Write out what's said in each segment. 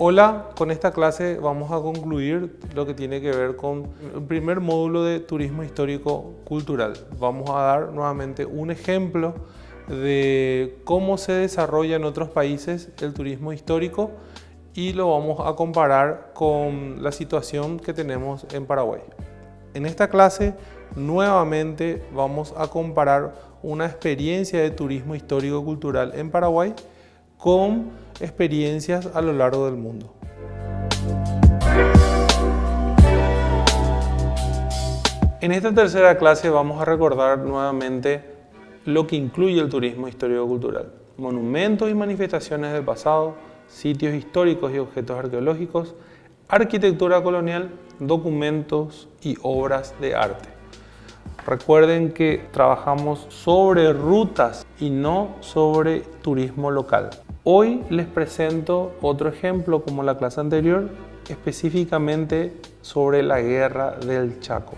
Hola, con esta clase vamos a concluir lo que tiene que ver con el primer módulo de turismo histórico cultural. Vamos a dar nuevamente un ejemplo de cómo se desarrolla en otros países el turismo histórico y lo vamos a comparar con la situación que tenemos en Paraguay. En esta clase nuevamente vamos a comparar una experiencia de turismo histórico cultural en Paraguay con experiencias a lo largo del mundo. En esta tercera clase vamos a recordar nuevamente lo que incluye el turismo histórico-cultural: monumentos y manifestaciones del pasado, sitios históricos y objetos arqueológicos, arquitectura colonial, documentos y obras de arte. Recuerden que trabajamos sobre rutas y no sobre turismo local. Hoy les presento otro ejemplo como la clase anterior, específicamente sobre la Guerra del Chaco.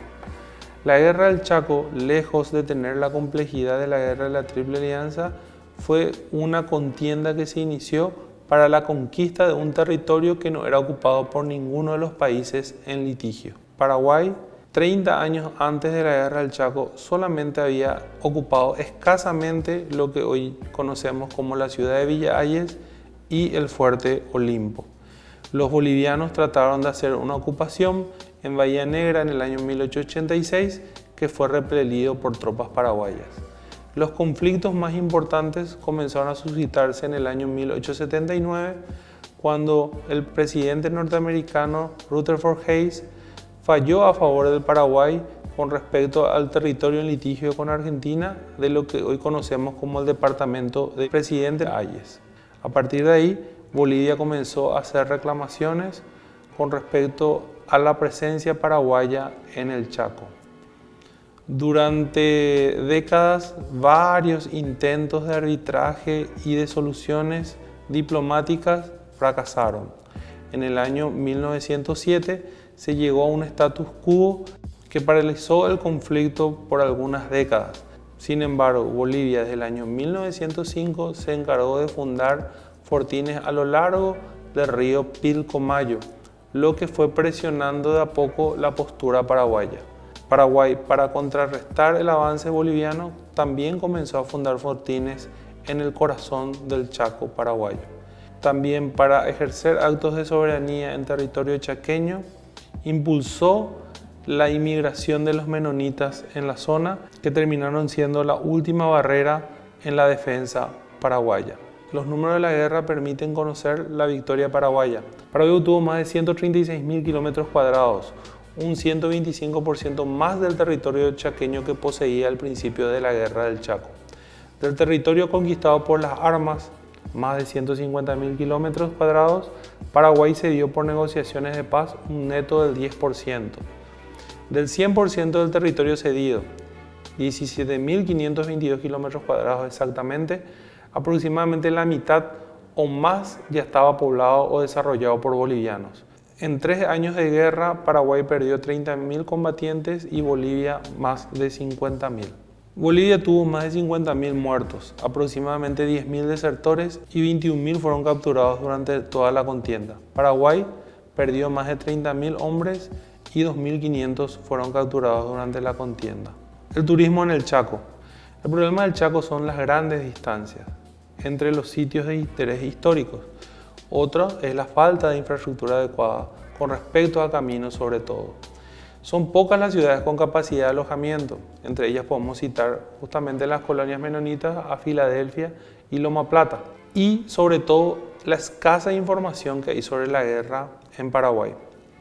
La Guerra del Chaco, lejos de tener la complejidad de la Guerra de la Triple Alianza, fue una contienda que se inició para la conquista de un territorio que no era ocupado por ninguno de los países en litigio. Paraguay, 30 años antes de la Guerra del Chaco, solamente había ocupado escasamente lo que hoy conocemos como la ciudad de Villa Ayes y el fuerte Olimpo. Los bolivianos trataron de hacer una ocupación en Bahía Negra en el año 1886 que fue repelido por tropas paraguayas. Los conflictos más importantes comenzaron a suscitarse en el año 1879 cuando el presidente norteamericano Rutherford Hayes falló a favor del Paraguay con respecto al territorio en litigio con Argentina de lo que hoy conocemos como el departamento de Presidente Hayes. A partir de ahí, Bolivia comenzó a hacer reclamaciones con respecto a la presencia paraguaya en el Chaco. Durante décadas, varios intentos de arbitraje y de soluciones diplomáticas fracasaron. En el año 1907 se llegó a un status quo que paralizó el conflicto por algunas décadas. Sin embargo, Bolivia desde el año 1905 se encargó de fundar fortines a lo largo del río Pilcomayo, lo que fue presionando de a poco la postura paraguaya. Paraguay, para contrarrestar el avance boliviano, también comenzó a fundar fortines en el corazón del Chaco paraguayo. También para ejercer actos de soberanía en territorio chaqueño, impulsó la inmigración de los menonitas en la zona, que terminaron siendo la última barrera en la defensa paraguaya. Los números de la guerra permiten conocer la victoria paraguaya. Paraguay obtuvo más de 136.000 kilómetros cuadrados, un 125% más del territorio chaqueño que poseía al principio de la Guerra del Chaco. Del territorio conquistado por las armas, más de 150.000 kilómetros cuadrados, Paraguay cedió por negociaciones de paz un neto del 10%. Del 100% del territorio cedido, 17.522 kilómetros cuadrados exactamente, aproximadamente la mitad o más ya estaba poblado o desarrollado por bolivianos. En 3 años de guerra, Paraguay perdió 30.000 combatientes y Bolivia más de 50.000. Bolivia tuvo más de 50.000 muertos, aproximadamente 10.000 desertores y 21.000 fueron capturados durante toda la contienda. Paraguay perdió más de 30.000 hombres y 2.500 fueron capturados durante la contienda. El turismo en el Chaco. El problema del Chaco son las grandes distancias entre los sitios de interés históricos. Otro es la falta de infraestructura adecuada con respecto a caminos sobre todo. Son pocas las ciudades con capacidad de alojamiento, entre ellas podemos citar justamente las colonias menonitas a Filadelfia y Loma Plata, y sobre todo la escasa información que hay sobre la guerra en Paraguay,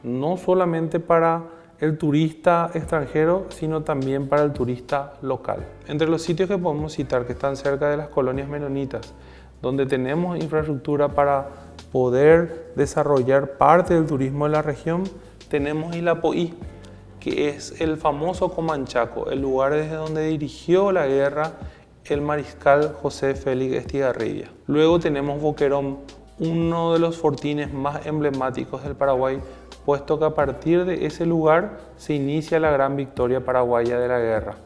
no solamente para el turista extranjero, sino también para el turista local. Entre los sitios que podemos citar que están cerca de las colonias menonitas, donde tenemos infraestructura para poder desarrollar parte del turismo de la región, tenemos Ilapoí, que es el famoso Comanchaco, el lugar desde donde dirigió la guerra el mariscal José Félix Estigarribia. Luego tenemos Boquerón, uno de los fortines más emblemáticos del Paraguay, puesto que a partir de ese lugar se inicia la gran victoria paraguaya de la guerra.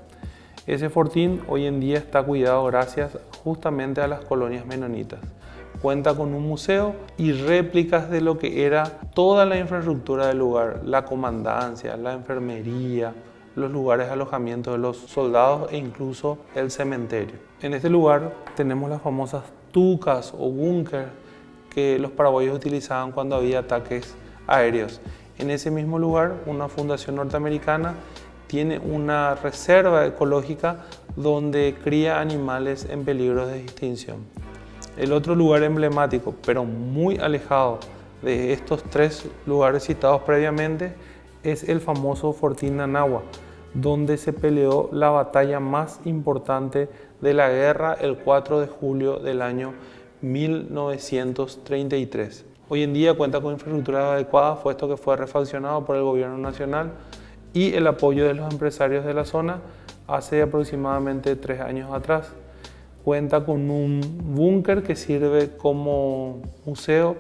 Ese fortín hoy en día está cuidado gracias justamente a las colonias menonitas. Cuenta con un museo y réplicas de lo que era toda la infraestructura del lugar, la comandancia, la enfermería, los lugares de alojamiento de los soldados e incluso el cementerio. En este lugar tenemos las famosas tucas o búnker que los paraguayos utilizaban cuando había ataques aéreos. En ese mismo lugar, una fundación norteamericana tiene una reserva ecológica donde cría animales en peligro de extinción. El otro lugar emblemático, pero muy alejado de estos tres lugares citados previamente, es el famoso Fortín Nanagua, donde se peleó la batalla más importante de la guerra el 4 de julio del año 1933. Hoy en día cuenta con infraestructura adecuada, puesto que fue refaccionado por el gobierno nacional y el apoyo de los empresarios de la zona hace aproximadamente 3 años atrás. Cuenta con un búnker que sirve como museo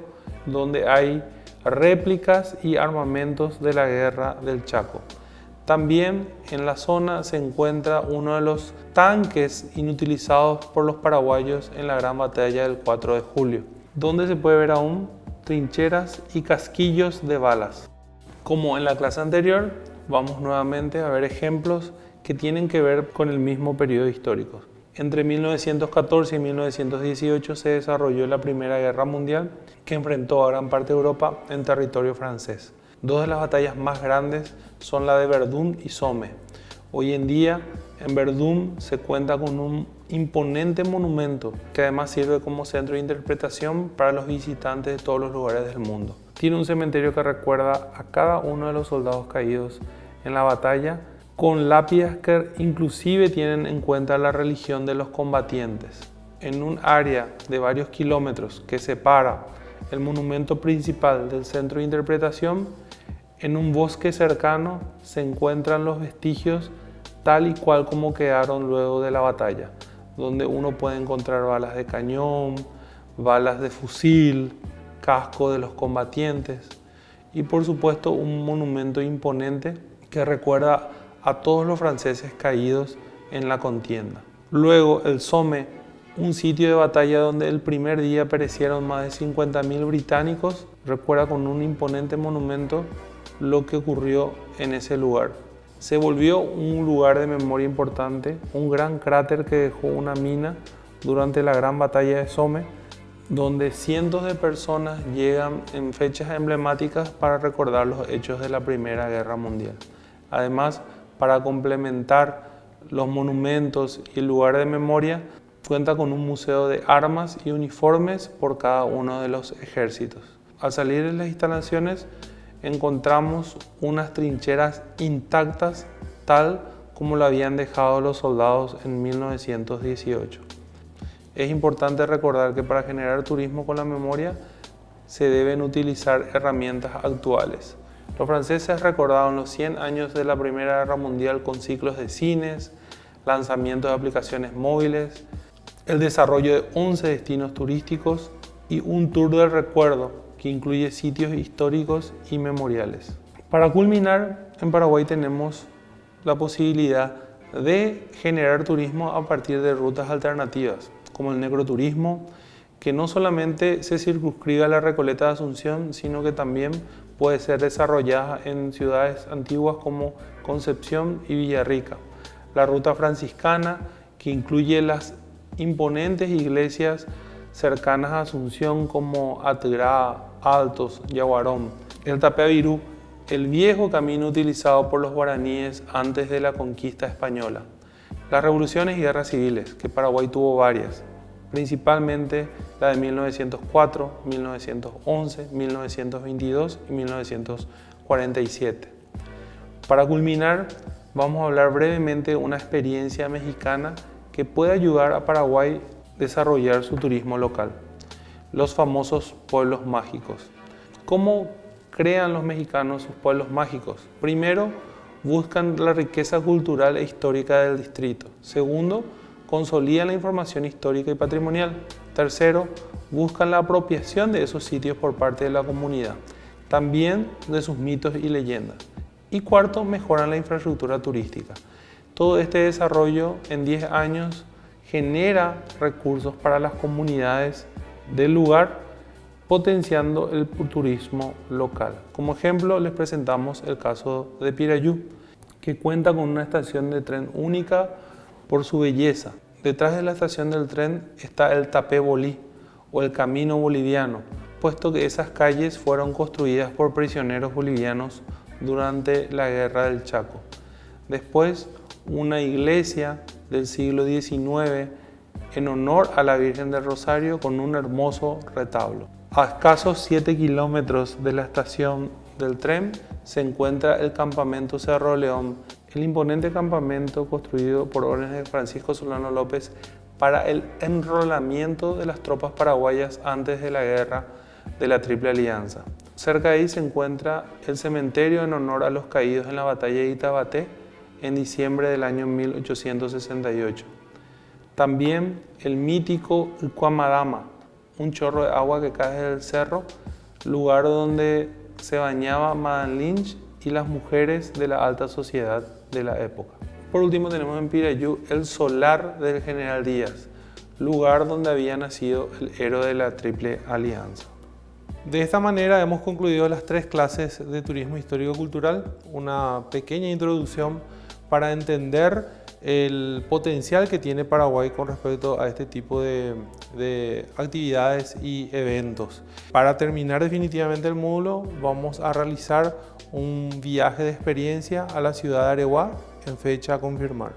donde hay réplicas y armamentos de la guerra del Chaco. También en la zona se encuentra uno de los tanques inutilizados por los paraguayos en la gran batalla del 4 de julio, donde se puede ver aún trincheras y casquillos de balas. Como en la clase anterior, vamos nuevamente a ver ejemplos que tienen que ver con el mismo periodo histórico. Entre 1914 y 1918 se desarrolló la Primera Guerra Mundial, que enfrentó a gran parte de Europa en territorio francés. Dos de las batallas más grandes son la de Verdún y Somme. Hoy en día, en Verdún se cuenta con un imponente monumento que además sirve como centro de interpretación para los visitantes de todos los lugares del mundo. Tiene un cementerio que recuerda a cada uno de los soldados caídos en la batalla, con lápidas que inclusive tienen en cuenta la religión de los combatientes. En un área de varios kilómetros que separa el monumento principal del centro de interpretación, en un bosque cercano se encuentran los vestigios tal y cual como quedaron luego de la batalla, donde uno puede encontrar balas de cañón, balas de fusil, casco de los combatientes y por supuesto un monumento imponente que recuerda a todos los franceses caídos en la contienda. Luego el Somme, un sitio de batalla donde el primer día perecieron más de 50.000 británicos, recuerda con un imponente monumento lo que ocurrió en ese lugar. Se volvió un lugar de memoria importante, un gran cráter que dejó una mina durante la gran batalla de Somme, donde cientos de personas llegan en fechas emblemáticas para recordar los hechos de la Primera Guerra Mundial. Además, para complementar los monumentos y el lugar de memoria, cuenta con un museo de armas y uniformes por cada uno de los ejércitos. Al salir de las instalaciones, encontramos unas trincheras intactas tal como lo habían dejado los soldados en 1918. Es importante recordar que para generar turismo con la memoria se deben utilizar herramientas actuales. Los franceses recordaron los 100 años de la Primera Guerra Mundial con ciclos de cines, lanzamientos de aplicaciones móviles, el desarrollo de 11 destinos turísticos y un tour del recuerdo que incluye sitios históricos y memoriales. Para culminar, en Paraguay tenemos la posibilidad de generar turismo a partir de rutas alternativas, como el necroturismo, que no solamente se circunscribe a la Recoleta de Asunción, sino que también puede ser desarrollada en ciudades antiguas como Concepción y Villarrica. La ruta franciscana, que incluye las imponentes iglesias cercanas a Asunción como Atigrá, Altos, Yaguarón. El Tapeabirú, el viejo camino utilizado por los guaraníes antes de la conquista española. Las revoluciones y guerras civiles, que Paraguay tuvo varias, principalmente la de 1904, 1911, 1922 y 1947. Para culminar, vamos a hablar brevemente de una experiencia mexicana que puede ayudar a Paraguay a desarrollar su turismo local. Los famosos pueblos mágicos. ¿Cómo crean los mexicanos sus pueblos mágicos? Primero, buscan la riqueza cultural e histórica del distrito. Segundo, consolidan la información histórica y patrimonial. Tercero, buscan la apropiación de esos sitios por parte de la comunidad, también de sus mitos y leyendas. Y cuarto, mejoran la infraestructura turística. Todo este desarrollo en 10 años genera recursos para las comunidades del lugar, potenciando el turismo local. Como ejemplo, les presentamos el caso de Pirayú, que cuenta con una estación de tren única por su belleza. Detrás de la estación del tren está el Tapé Bolí o el Camino Boliviano, puesto que esas calles fueron construidas por prisioneros bolivianos durante la Guerra del Chaco. Después, una iglesia del siglo XIX en honor a la Virgen del Rosario con un hermoso retablo. A escasos 7 kilómetros de la estación del tren se encuentra el campamento Cerro León, el imponente campamento construido por órdenes de Francisco Solano López para el enrolamiento de las tropas paraguayas antes de la guerra de la Triple Alianza. Cerca de ahí se encuentra el cementerio en honor a los caídos en la batalla de Itabaté en diciembre del año 1868. También el mítico Cuamadama, un chorro de agua que cae del cerro, lugar donde se bañaba Madame Lynch y las mujeres de la alta sociedad de la época. Por último tenemos en Pirayú el solar del General Díaz, lugar donde había nacido el héroe de la Triple Alianza. De esta manera hemos concluido las 3 clases de turismo histórico-cultural, una pequeña introducción para entender el potencial que tiene Paraguay con respecto a este tipo de actividades y eventos. Para terminar definitivamente el módulo, vamos a realizar un viaje de experiencia a la ciudad de Areguá en fecha a confirmar.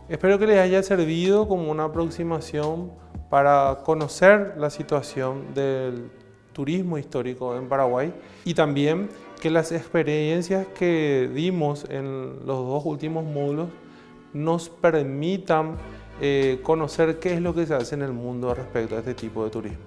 Espero que les haya servido como una aproximación para conocer la situación del turismo histórico en Paraguay y también que las experiencias que dimos en los 2 últimos módulos nos permitan conocer qué es lo que se hace en el mundo respecto a este tipo de turismo.